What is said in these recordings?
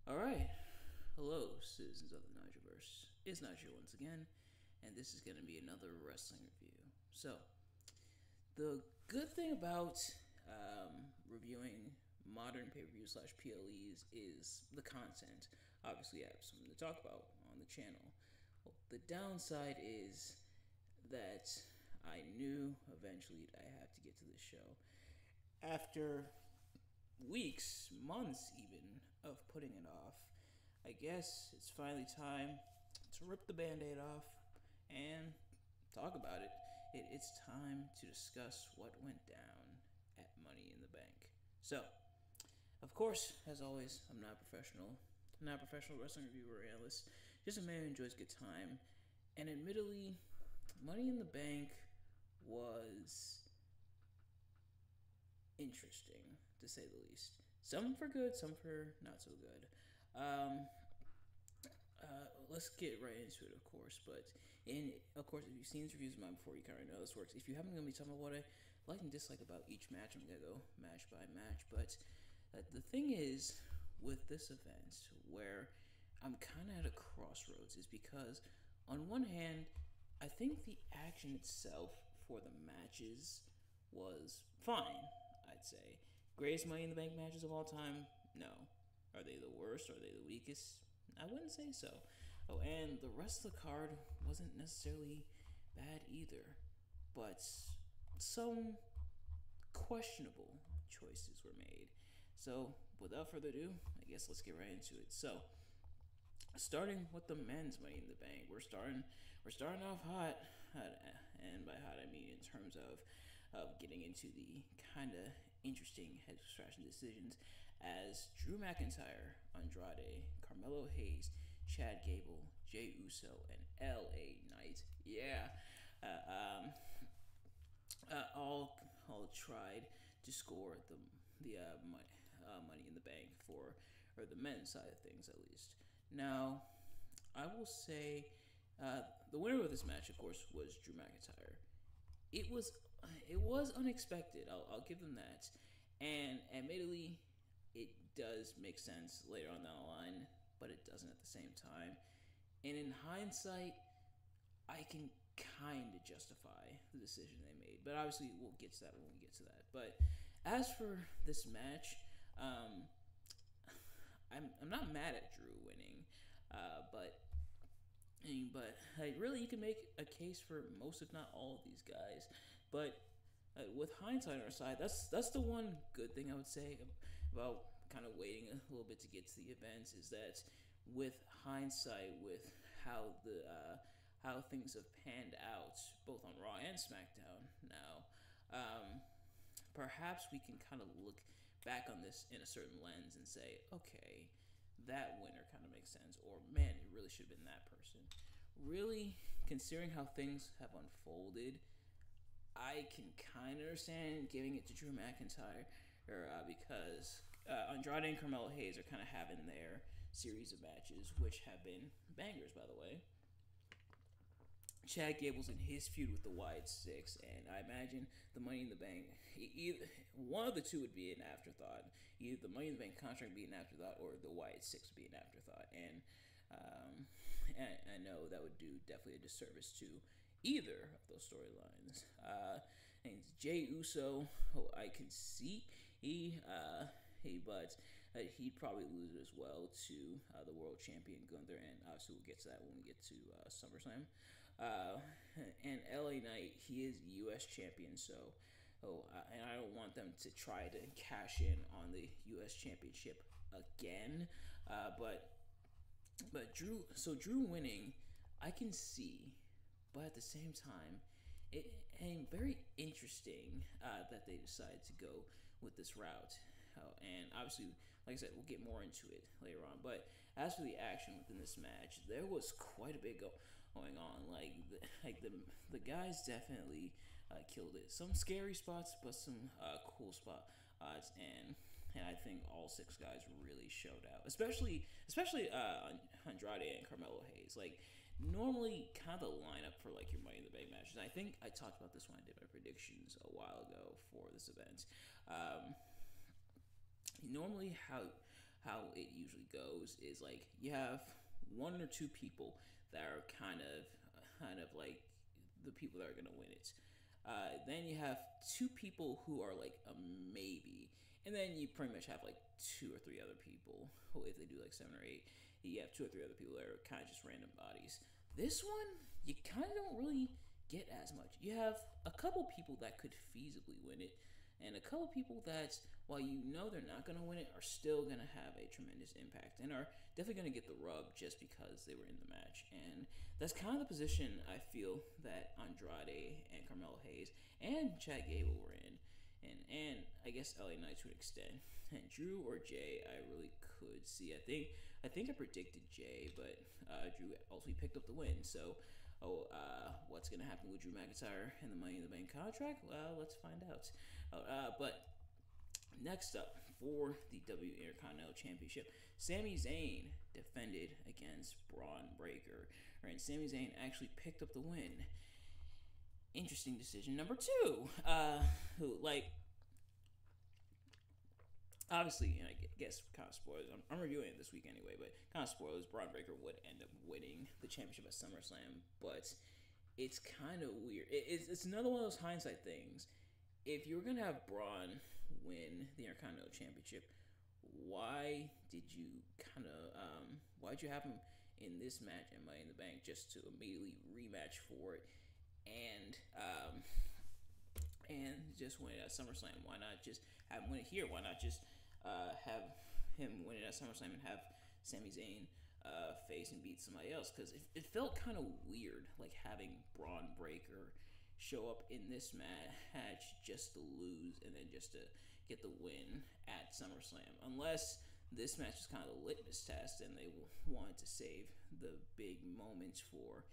Alright, hello citizens of the Nigelverse. It's Nigel once again, and this is going to be another wrestling review. So, the good thing about reviewing modern pay-per-views slash PLEs is the content. Obviously, I have something to talk about on the channel. Well, the downside is that I knew eventually I have to get to this show. After weeks, months even, of putting it off, I guess it's finally time to rip the band-aid off and talk about it. It's time to discuss what went down at Money in the Bank. So, of course, as always, I'm not professional. I'm not a professional wrestling reviewer or analyst. Just a man who enjoys good time. And admittedly, Money in the Bank was interesting, to say the least. Some for good, some for not so good. Let's get right into it, of course. But of course, if you've seen these reviews of mine before, you kind of know how this works. If you haven't, gonna be talking about what I like and dislike about each match. I'm gonna go match by match. But the thing is with this event, where I'm kind of at a crossroads, is because on one hand, I think the action itself for the matches was fine. I'd say greatest Money in the Bank matches of all time. No. Are they the worst? Are they the weakest? I wouldn't say so. Oh, and the rest of the card wasn't necessarily bad either, but some questionable choices were made. So, without further ado, I guess let's get right into it. So, starting with the men's Money in the Bank, we're starting off hot, and by hot I mean in terms of getting into the kind of interesting head scratching decisions, as Drew McIntyre, Andrade, Carmelo Hayes, Chad Gable, Jey Uso, and LA Knight, all tried to score the Money in the Bank for, or the men's side of things at least. Now, I will say the winner of this match, of course, was Drew McIntyre. It was unexpected. I'll give them that, and admittedly, it does make sense later on down the line, but it doesn't at the same time. And in hindsight, I can kind of justify the decision they made, but obviously we'll get to that when we get to that. But as for this match, I'm not mad at Drew winning, but really you can make a case for most, if not all, of these guys. But with hindsight on our side, that's the one good thing I would say about kind of waiting a little bit to get to the events, is that with hindsight, with how things have panned out both on Raw and SmackDown now, perhaps we can kind of look back on this in a certain lens and say, okay, that winner kind of makes sense, or man, it really should have been that person. Really, considering how things have unfolded, I can kind of understand giving it to Drew McIntyre, because Andrade and Carmelo Hayes are kind of having their series of matches, which have been bangers, by the way. Chad Gable's in his feud with the Wyatt Six, and I imagine the Money in the Bank, either one of the two would be an afterthought. Either the Money in the Bank contract would be an afterthought, or the Wyatt Six would be an afterthought. And I know that would do definitely a disservice to either of those storylines. And Jey Uso, I can see but he'd probably lose it as well to the world champion Gunther, and obviously we'll get to that when we get to SummerSlam. And LA Knight, he is U.S. champion, so and I don't want them to try to cash in on the U.S. championship again. But Drew winning, I can see, but at the same time, and very interesting that they decided to go with this route. And obviously, like I said, we'll get more into it later on. But as for the action within this match, there was quite a bit going on. The guys definitely killed it. Some scary spots, but some cool spots. And I think all six guys really showed out, especially Andrade and Carmelo Hayes. Like, normally kind of the lineup for like your Money in the Bank matches. I think I talked about this when I did my predictions a while ago for this event. Normally how how it usually goes is like you have one or two people that are kind of like the people that are gonna win it. Then you have two people who are like a maybe, and then you pretty much have like two or three other people who, if they do like seven or eight, you have two or three other people that are kind of just random bodies. This one, you kind of don't really get as much. You have a couple people that could feasibly win it, and a couple people that, while you know they're not going to win it, are still going to have a tremendous impact and are definitely going to get the rub just because they were in the match. And that's kind of the position I feel that Andrade and Carmelo Hayes and Chad Gable were in. And I guess LA Knight to an extent. And Drew or Jay, I really could see. I think I predicted Jay, but Drew also picked up the win. So, what's gonna happen with Drew McIntyre and the Money in the Bank contract? Well, let's find out. But next up for the W Intercontinental Championship, Sami Zayn defended against Braun Breaker. Right, Sami Zayn actually picked up the win. Interesting decision number two. Who like obviously, and I guess kind of spoilers. I'm reviewing it this week anyway, but kind of spoilers. Braun Breaker would end up winning the championship at SummerSlam, but it's kind of weird. It's another one of those hindsight things. If you were gonna have Braun win the Intercontinental Championship, why did you why'd you have him in this match and Money in the Bank just to immediately rematch for it and just win it at SummerSlam? Why not just have him win it here? Why not just have him win it at SummerSlam and have Sami Zayn face and beat somebody else? Because it felt kind of weird, like having Braun Breaker show up in this match just to lose and then just to get the win at SummerSlam. Unless this match is kind of a litmus test and they wanted to save the big moments for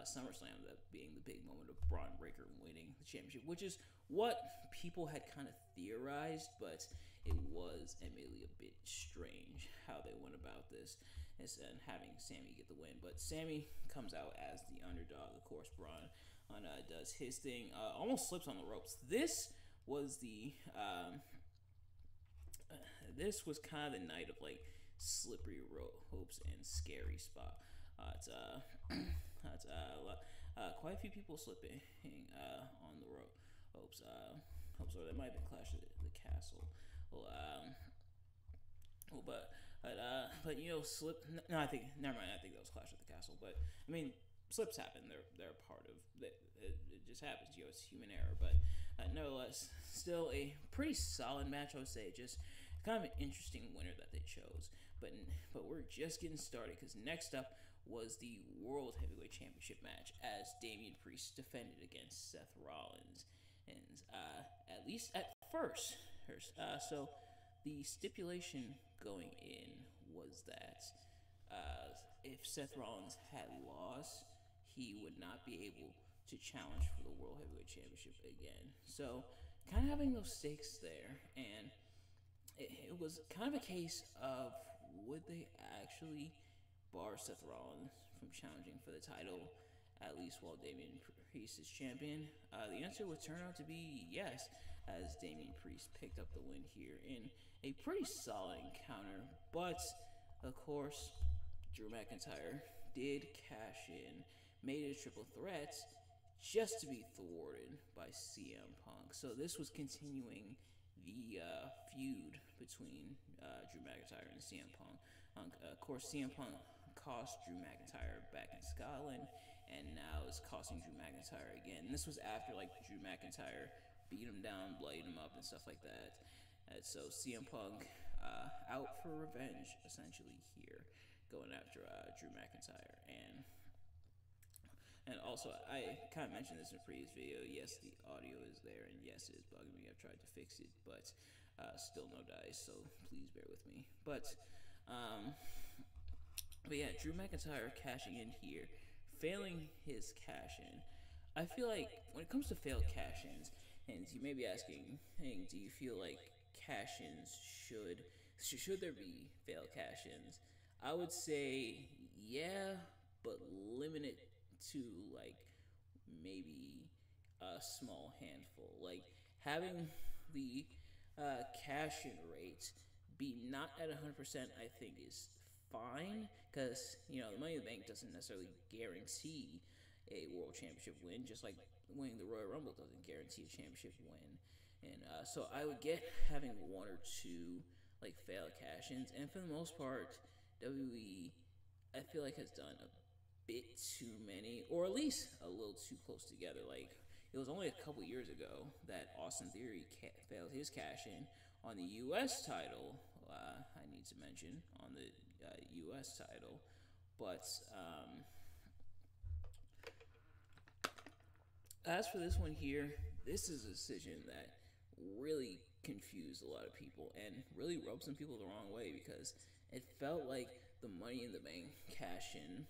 SummerSlam, that being the big moment of Braun Breaker winning the championship, which is what people had kind of theorized, but it was admittedly a bit strange how they went about this and having Sami get the win. But Sami comes out as the underdog. Of course, Braun does his thing, almost slips on the ropes. This was this was kind of the night of like slippery ropes and scary spot. It's quite a few people slipping on the ropes. So that might have been Clash of the Castle. But you know, slip. No, I think never mind. I think that was Clash of the Castle. But I mean, slips happen. They're a part of it. It just happens. You know, it's human error. But nevertheless, still a pretty solid match, I would say. Just kind of an interesting winner that they chose. But we're just getting started because next up was the World Heavyweight Championship match as Damian Priest defended against Seth Rollins. And at least at first, so the stipulation going in was that if Seth Rollins had lost, he would not be able to challenge for the World Heavyweight Championship again. So kind of having those stakes there, and it was kind of a case of would they actually bar Seth Rollins from challenging for the title, at least while Damian Priest is champion? The answer would turn out to be yes, as Damian Priest picked up the win here in a pretty solid encounter. But, of course, Drew McIntyre did cash in, made it a triple threat, just to be thwarted by CM Punk. So this was continuing the feud between Drew McIntyre and CM Punk. Of course, CM Punk cost Drew McIntyre back in Scotland, and now is costing Drew McIntyre again. And this was after like Drew McIntyre beat him down, bloodied him up, and stuff like that. And so CM Punk out for revenge, essentially here, going after Drew McIntyre. And also, I kind of mentioned this in a previous video. Yes, the audio is there, and yes, it is bugging me. I've tried to fix it, but still no dice, so please bear with me. But yeah, Drew McIntyre cashing in here, failing his cash-in. I feel like when it comes to failed cash-ins, and you may be asking, hey, do you feel like cash-ins should there be failed cash-ins? I would say yeah, but limit it to like maybe a small handful. Like having the cash-in rate be not at 100%, I think is fine, because the Money in the Bank doesn't necessarily guarantee a world championship win, just like winning the Royal Rumble doesn't guarantee a championship win. And so I would get having one or two like failed cash-ins, and for the most part, WWE I feel like has done a bit too many, or at least a little too close together. Like it was only a couple years ago that Austin Theory failed his cash-in on the U.S. title. I need to mention on the U.S. title, but as for this one here, this is a decision that really confused a lot of people and really rubbed some people the wrong way, because it felt like the Money in the Bank cash in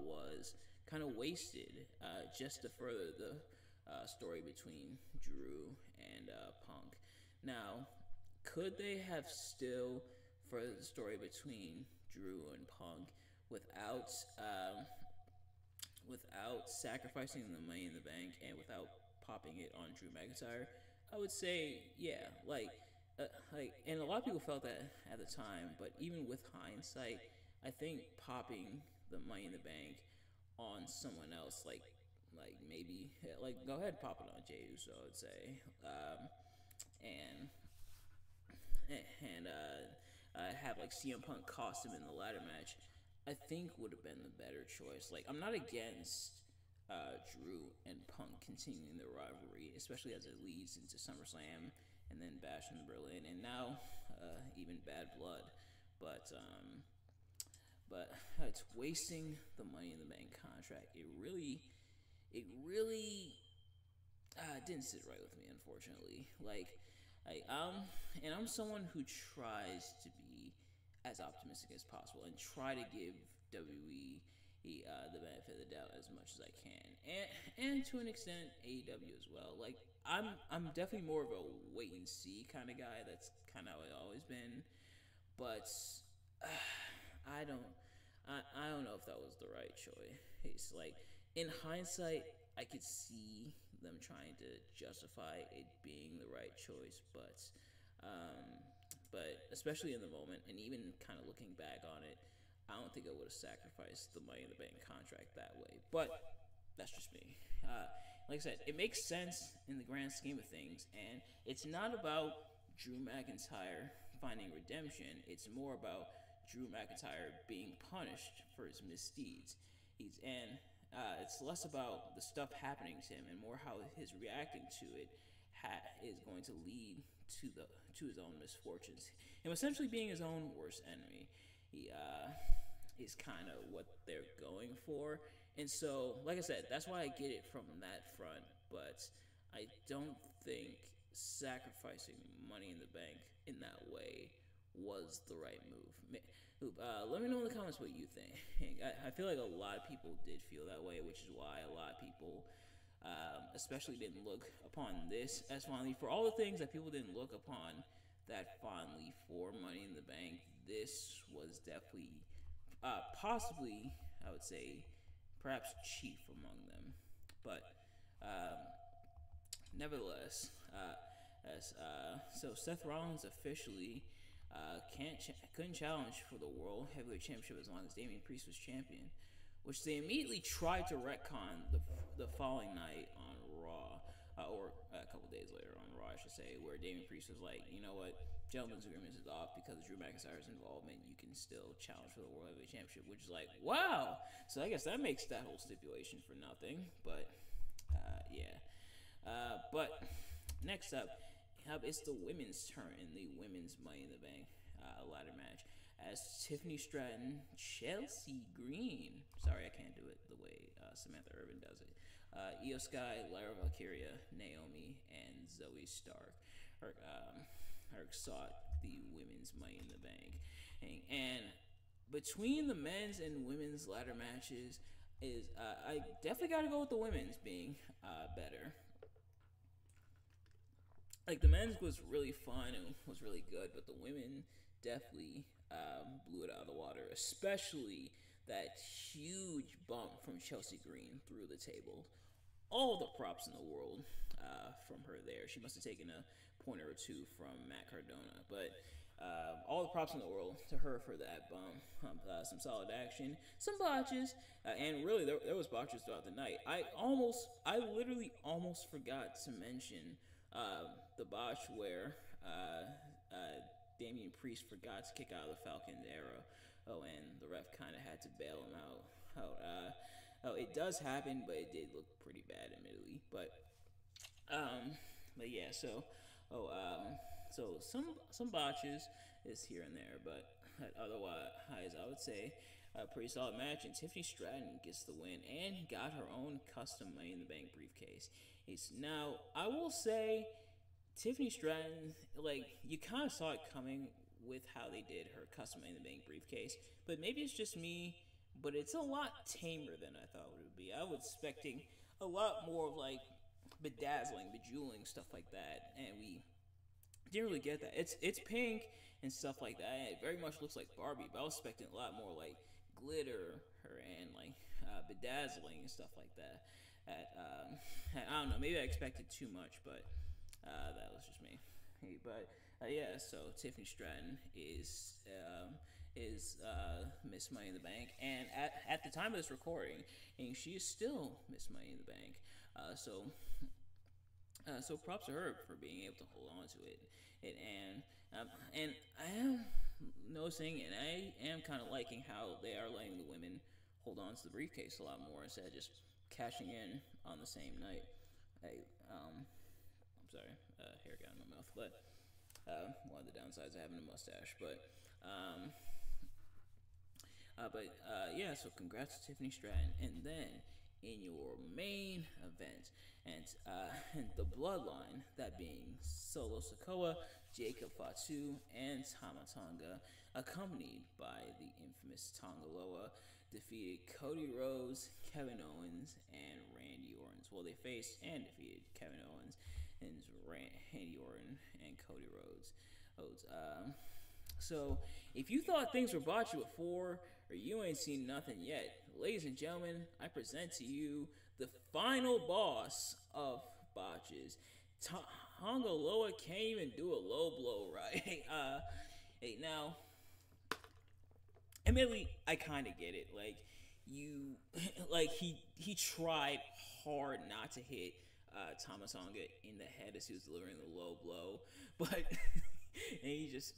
was kind of wasted just to further the story between Drew and Punk. Now, could they have still furthered the story between Drew and Punk without without sacrificing the Money in the Bank and without popping it on Drew McIntyre? I would say, yeah, and a lot of people felt that at the time. But even with hindsight, I think popping the Money in the Bank on someone else, maybe go ahead and pop it on Jey Uso, I would say, and have like CM Punk cost him in the ladder match, I think would have been the better choice. Like, I'm not against Drew and Punk continuing their rivalry, especially as it leads into SummerSlam and then Bash in Berlin, and now even Bad Blood. But it's wasting the Money in the Bank contract. It really didn't sit right with me, unfortunately. And I'm someone who tries to be as optimistic as possible and try to give WWE the benefit of the doubt as much as I can, and to an extent AEW as well. Like I'm definitely more of a wait and see kind of guy. That's kind of how I've always been, but I don't know if that was the right choice. It's like, in hindsight, I could see them trying to justify it being the right choice, but especially in the moment, and even kind of looking back on it, I don't think I would have sacrificed the Money in the Bank contract that way. But that's just me. Like I said, it makes sense in the grand scheme of things, and it's not about Drew McIntyre finding redemption. It's more about Drew McIntyre being punished for his misdeeds. It's less about the stuff happening to him and more how his reacting to it is going to lead to his own misfortunes. And essentially being his own worst enemy. Is kind of what they're going for. And so, like I said, that's why I get it from that front. But I don't think sacrificing Money in the Bank in that way was the right move. Let me know in the comments what you think. I feel like a lot of people did feel that way, which is why a lot of people especially didn't look upon this as fondly. For all the things that people didn't look upon that fondly for Money in the Bank, this was definitely, possibly, I would say, perhaps chief among them. But nevertheless, so Seth Rollins officially couldn't challenge for the World Heavyweight Championship as long as Damian Priest was champion, which they immediately tried to retcon the following night on Raw, or a couple days later on Raw, I should say, where Damian Priest was like, you know what, gentleman's agreement is off because of Drew McIntyre's involvement. You can still challenge for the World Heavyweight Championship, which is like, wow. So I guess that makes that whole stipulation for nothing. But yeah. But next up, it's the women's turn in the women's Money in the Bank ladder match, as Tiffany Stratton, Chelsea Green, sorry I can't do it the way Samantha Irvin does it, Io Sky, Lyra Valkyria, Naomi, and Zoe Stark sought the women's Money in the Bank. And between the men's and women's ladder matches, I definitely got to go with the women's being better. Like, the men's was really fun and was really good, but the women definitely blew it out of the water, especially that huge bump from Chelsea Green through the table. All the props in the world from her there. She must have taken a pointer or two from Matt Cardona. But all the props in the world to her for that bump. Some solid action, some botches, and really there was botches throughout the night. I literally almost forgot to mention the botch where Damian Priest forgot to kick out of the Falcon Arrow. Oh, and the ref kind of had to bail him out. It does happen, but it did look pretty bad, admittedly. But yeah, so some botches is here and there, but otherwise, I would say a pretty solid match. And Tiffany Stratton gets the win and got her own custom Money in the Bank briefcase. Now, I will say, Tiffany Stratton, like, you kind of saw it coming with how they did her custom Money in the Bank briefcase, but maybe it's just me, but it's a lot tamer than I thought it would be. I was expecting a lot more of, like, bedazzling, bejeweling, stuff like that, and we didn't really get that. It's pink and stuff like that. It very much looks like Barbie, but I was expecting a lot more like glitter and like bedazzling and stuff like that. I don't know. Maybe I expected too much, but that was just me. But yeah, so Tiffany Stratton is Miss Money in the Bank, and at the time of this recording, and she is still Miss Money in the Bank. So props to her for being able to hold on to it. And I am noticing, and I am kind of liking how they are letting the women hold on to the briefcase a lot more instead of just cashing in on the same night. I'm sorry, hair got in my mouth, but one of the downsides of having a mustache. Yeah, so congrats to Tiffany Stratton. And then in your main event, and the Bloodline, that being Solo Sikoa, Jacob Fatu, and Tama Tonga, accompanied by the infamous Tonga Loa, defeated Cody Rhodes, Kevin Owens, and Randy Orton. Well, they faced and defeated Kevin Owens and Randy Orton and Cody Rhodes. So, if you thought things were botched before, or you ain't seen nothing yet, ladies and gentlemen, I present to you the final boss of botches. Tonga Loa can't even do a low blow right. Now, admittedly, I kind of get it. Like he tried hard not to hit Tama Tonga in the head as he was delivering the low blow, but and he just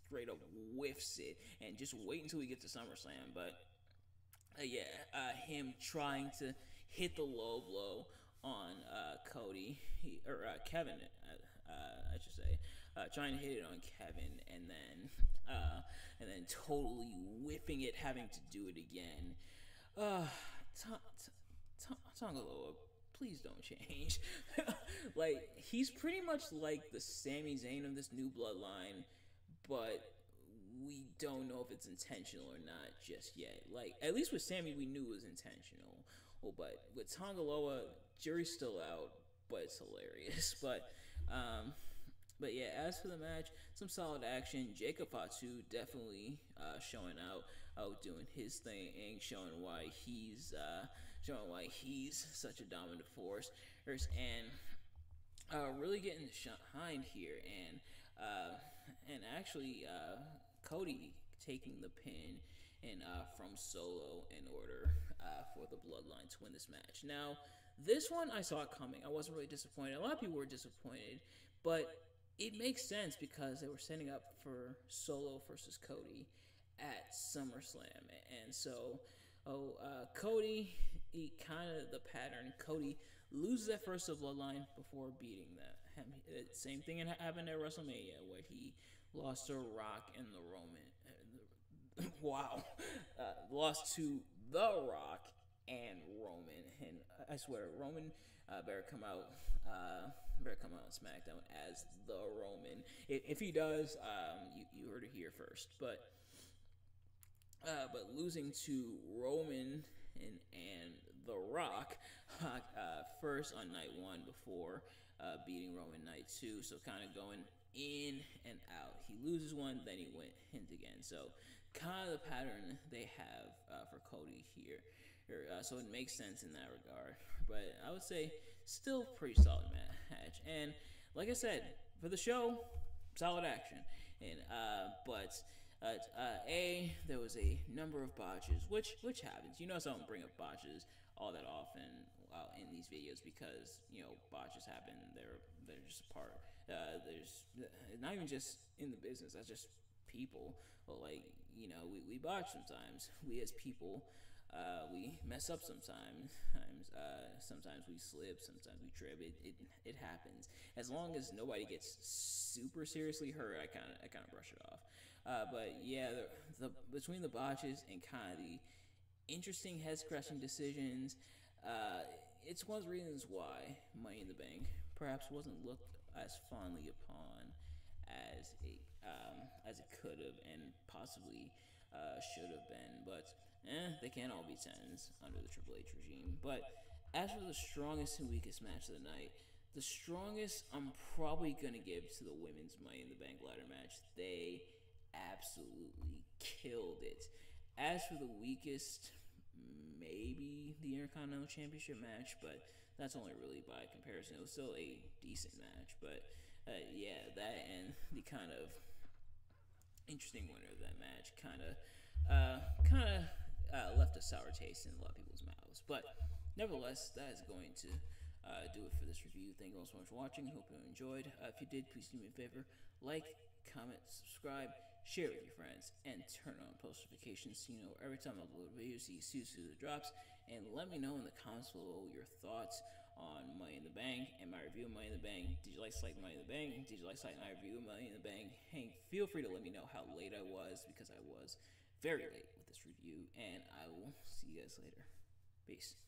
straight up whiffs it, and just wait until we get to SummerSlam. But him trying to hit the low blow on Kevin, I should say, trying to hit it on Kevin, and then totally whipping it, having to do it again. Tonga Loa, please don't change. Like, he's pretty much like the Sami Zayn of this new bloodline, but we don't know if it's intentional or not just yet. Like, at least with Sami, we knew it was intentional. Well, but with Tonga Loa, jury's still out, but it's hilarious. But yeah, as for the match, some solid action. Jacob Fatu definitely showing out doing his thing, and showing why he's such a dominant force, and really getting shined here, and actually Cody taking the pin and from Solo in order for the Bloodline to win this match. Now, this one I saw it coming. I wasn't really disappointed. A lot of people were disappointed, but it makes sense because they were setting up for Solo versus Cody at SummerSlam. And so, Cody, the pattern, Cody loses at first to Bloodline before beating that. Same thing happened at WrestleMania, where he lost to Rock and the Roman. Wow. Lost to The Rock and Roman. And I swear, Roman better come out on SmackDown as the Roman. If he does, you heard it here first. But losing to Roman and The Rock first on night one before beating Roman night two. So kind of going in and out. He loses one, then he wins again. So kind of the pattern they have for Cody here. So it makes sense in that regard. But I would say still pretty solid match. And like I said, for the show, solid action. And there was a number of botches, which happens. You know, so I don't bring up botches all that often in these videos because botches happen. They're just a part. There's not even just in the business. That's just people. Well, like we botch sometimes. We as people. We mess up sometimes. Sometimes we slip. Sometimes we trip. It happens. As long as nobody gets super seriously hurt, I kind of brush it off. But yeah, the between the botches and kind of the interesting head scratching decisions, it's one of the reasons why Money in the Bank perhaps wasn't looked as fondly upon as it could have and possibly should have been. But they can't all be tens under the Triple H regime. But as for the strongest and weakest match of the night, the strongest I'm probably gonna give to the women's Money in the Bank ladder match. They absolutely killed it. As for the weakest, maybe the Intercontinental Championship match, but that's only really by comparison. It was still a decent match, but yeah, that and the kind of interesting winner of that match kind of left a sour taste in a lot of people's mouths. But nevertheless, that is going to do it for this review. Thank you all so much for watching. Hope you enjoyed. If you did, please do me a favor: like, comment, subscribe, share it with your friends, and turn on post notifications so you know every time I upload a video, see as soon as it drops. And let me know in the comments below your thoughts on Money in the Bank and my review of Money in the Bank. Did you like Money in the Bank? Did you like my review of Money in the Bank? Hey, feel free to let me know how late I was, because I was very late with this review, and I will see you guys later. Peace.